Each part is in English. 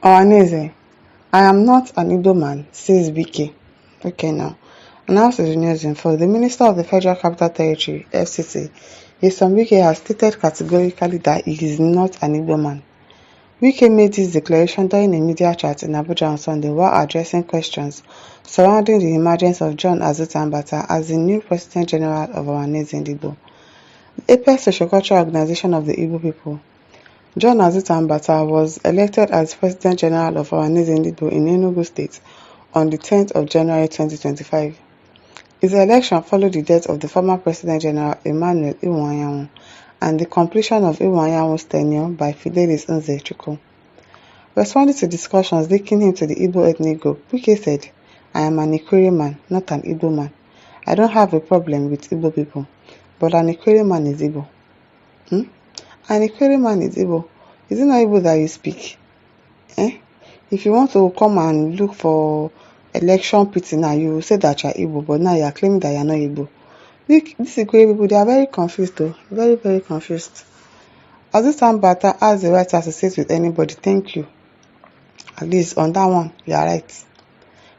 Ohaneze, I am not an Igbo man, says Wike. Okay now. Announced to the news info, the Minister of the Federal Capital Territory, FCT, Nyesom Wike has stated categorically that he is not an Igbo man. Wike made this declaration during a media chat in Abuja on Sunday while addressing questions surrounding the emergence of John Azuka Ambata as the new President General of Ohaneze Igbo, the apex sociocultural organization of the Igbo people. John Azuka Ambata was elected as President General of Ohaneze Igbo in Enugu State on the 10th of January 2025. His election followed the death of the former President General Emmanuel Iwuanyanwu and the completion of Iwuanyawu's tenure by Fidelis Nzechukwu. Responding to discussions linking him to the Igbo ethnic group, Wike said, I am an Ikwerre man, not an Igbo man. I don't have a problem with Igbo people, but an Ikwerre man is Igbo. An Ikwerre man is Igbo. Is it not Igbo that you speak? If you want to come and look for election pity now, you will say that you are Igbo, but now you are claiming that you are not Igbo. These Ikwerre people, they are very confused though. Very, very confused. Azuka Ambata has the right to associate with anybody. Thank you. At least on that one, you are right.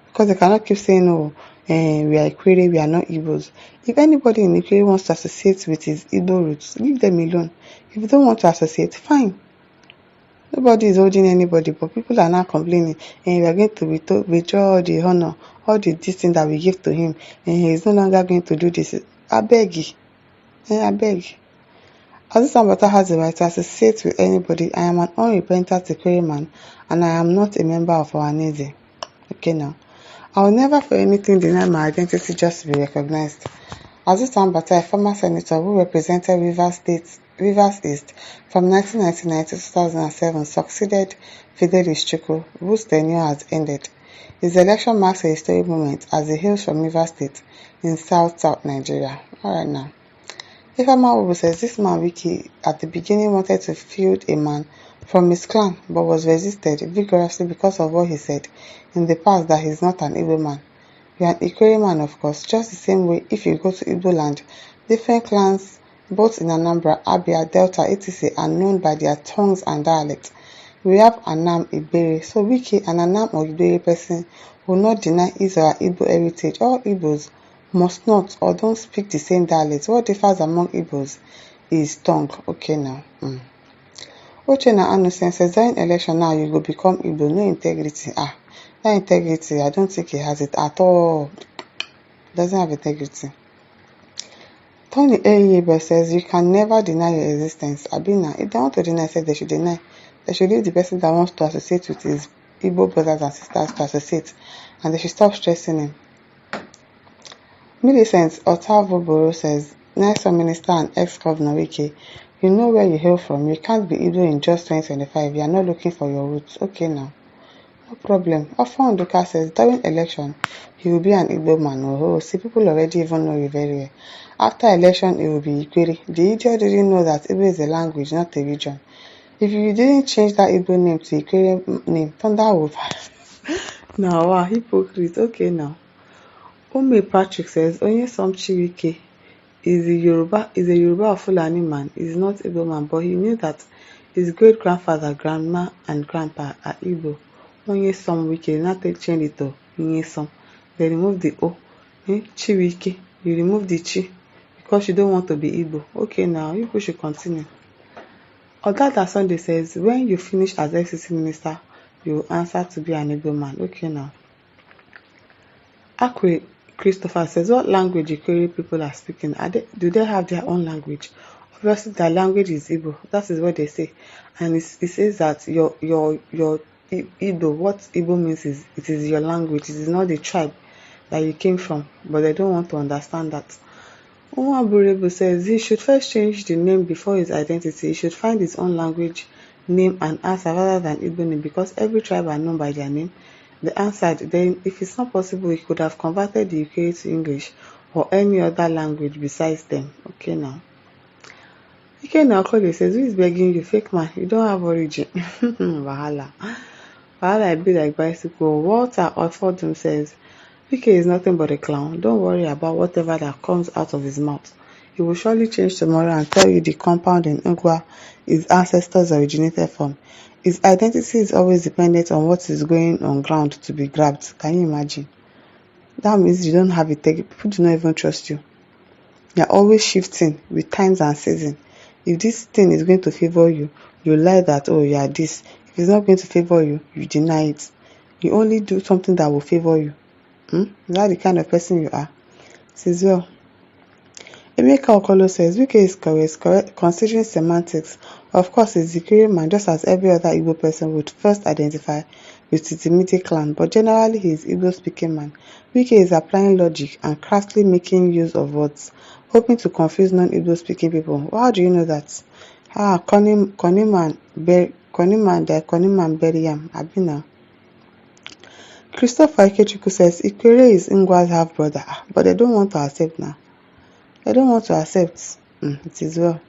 Because they cannot keep saying, oh, we are Ikwerre, we are not Igbos. If anybody in Ikwerre wants to associate with his Igbo roots, leave them alone. If you don't want to associate, fine. Nobody is holding anybody, but people are now complaining, we are going to withdraw all the honor, all the this thing that we give to him, and he is no longer going to do this. I beg you. I beg. Azuka Ambata has the right to associate with anybody. I am an unrepentant Ikwerre man, and I am not a member of Ohaneze. Okay now. I will never for anything deny my identity just to be recognized. Azuka Ambata, a former senator who represented Rivers East from 1999 to 2007, succeeded Fidelis Chukwu, whose tenure has ended. His election marks a historic moment as he hails from Rivers State in South Nigeria. Alright now. Ifeoma Obu says this man Wike at the beginning wanted to field a man from his clan but was resisted vigorously because of what he said in the past that he is not an Igbo man. You are an Ikwerre man, of course, just the same way if you go to Igbo land, different clans both in Anambra, Abia, Delta, etc. are known by their tongues and dialects. We have Anam Ikwerre, so Wike, an Anam or Ikwerre person, will not deny his or her Igbo heritage. All Igbos must not or don't speak the same dialect. What differs among Igbos is tongue. Okay now. Uchenna Innocent says during election now you go become Igbo, no integrity. That integrity, I don't think he has it at all. Doesn't have integrity. Tony Eyebe says you can never deny your existence. Abina, if they want to deny, said they should deny. They should leave the person that wants to associate with his Igbo brothers and sisters to associate, and they should stop stressing him. Millicent Otavoboro says, Nice Minister and ex-Governor Wike, you know where you hail from. You can't be Igbo in just 2025. You are not looking for your roots. Okay now. No problem. Afon Duka says, during election, he will be an Igbo man. Oh, see, people already even know you very well. After election, it will be Ikwerre. The idiot didn't know that Igbo is a language, not a region. If you didn't change that Igbo name to Ikwerre name, thunder will pass. Now, wow, hypocrite. Okay now. Ome Patrick says, Nyesom Wike is a Yoruba or Fulani man. He is not Igbo man, but he knew that his great-grandfather, grandma, and grandpa are Igbo. Nyesom Wike, not take change it to Nyesom. They remove the O. Chiwike, you remove the Chi because you don't want to be Igbo. Okay now, you should continue. Ogada Sunday says, when you finish as FCC minister, you will answer to be an Igbo man. Okay now. Ikwerre Christopher says, what language Ikwerre people are speaking? Do they have their own language? Obviously, their language is Igbo. That is what they say. And it says that your Igbo, what Igbo means is, it is your language. It is not the tribe that you came from. But they don't want to understand that. Umaburebu says, he should first change the name before his identity. He should find his own language, name, and answer rather than Igbo name, because every tribe are known by their name. They answered, then if it's not possible, he could have converted the UK to English or any other language besides them. Okay now. Ike Nakole says, who is begging you? Fake man, you don't have origin. Wahala. Wahala be like bicycle. Walter Orfordum says, Ike is nothing but a clown. Don't worry about whatever that comes out of his mouth. He will surely change tomorrow and tell you the compound in Ikwerre his ancestors originated from. His identity is always dependent on what is going on ground to be grabbed. Can you imagine? That means you don't have integrity. People do not even trust you. You are always shifting with times and seasons. If this thing is going to favor you, you lie that, oh, you are this. If it's not going to favor you, you deny it. You only do something that will favor you. Is that the kind of person you are? Says well. Emeka Okolo says Wike is correct considering semantics. Of course, he's the Ikwerre man, just as every other Igbo person would first identify with his immediate clan, but generally he is Igbo-speaking man. Wike is applying logic and craftily making use of words, hoping to confuse non-Igbo-speaking people. How do you know that? Connie man bury him. Abina. Christopher Ikechukwu says Ikwerre is Ngwa's half-brother, but they don't want to accept now. They don't want to accept. It is well.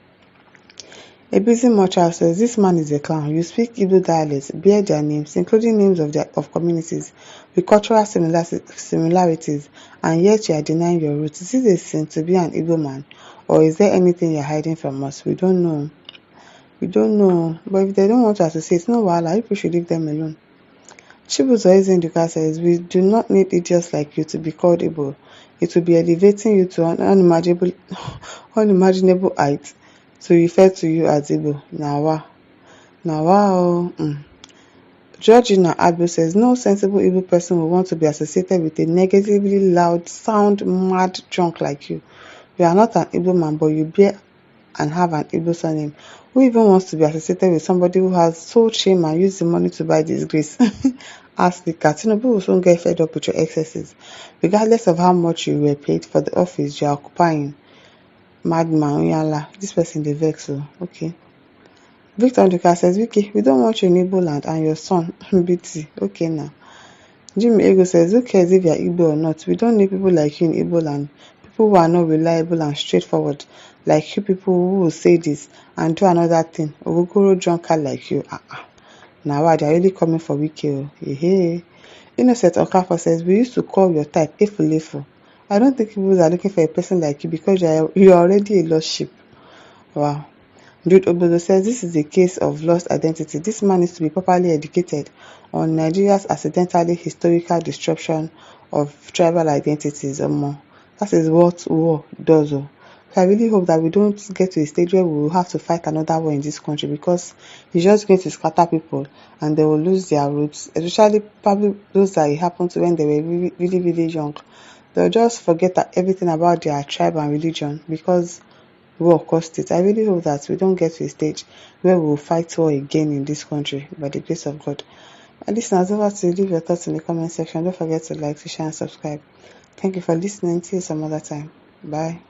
A busy Mocha says this man is a clown. You speak Igbo dialects, bear their names, including names of communities with cultural similarities, and yet you are denying your roots. Is it a sin to be an Igbo man, or is there anything you are hiding from us? We don't know. But if they don't want to associate, no wahala. People should leave them alone. Chibuzo Ezenduka says, we do not need idiots like you to be called Igbo. It will be elevating you to an unimaginable height to refer to you as Igbo. Georgina Abu says, no sensible Igbo person will want to be associated with a negatively loud, sound, mad drunk like you. You are not an Igbo man, but you bear and have an Igbo surname. Who even wants to be associated with somebody who has sold shame and used the money to buy disgrace? Ask the cat. People will soon get fed up with your excesses. Regardless of how much you were paid for the office you are occupying. Madman, Oyala. This person, they vex. Okay. Victor Nduka says, Wiki, we don't want you in Igbo land and your son, BT. Okay now. Jimmy Ego says, who cares if you are Igbo or not? We don't need people like you in Igbo land. People who are not reliable and straightforward, like you people who will say this and do another thing. Ogogoro drunkard like you. Now why they are really coming for Wiki? Hey. Innocent Okafor says, we used to call your type Efulefu. I don't think people are looking for a person like you because you are already a lost sheep. Wow. Jude Obodo says this is a case of lost identity. This man needs to be properly educated on Nigeria's accidentally historical disruption of tribal identities or more. That is what war does. So I really hope that we don't get to a stage where we will have to fight another war in this country, because it's just going to scatter people and they will lose their roots, especially probably those that it happened to when they were really, really, really young. They'll just forget everything about their tribe and religion because war caused it. I really hope that we don't get to a stage where we will fight war again in this country by the grace of God. And listeners, over to leave your thoughts in the comment section. Don't forget to like, to share, and subscribe. Thank you for listening. See you some other time. Bye.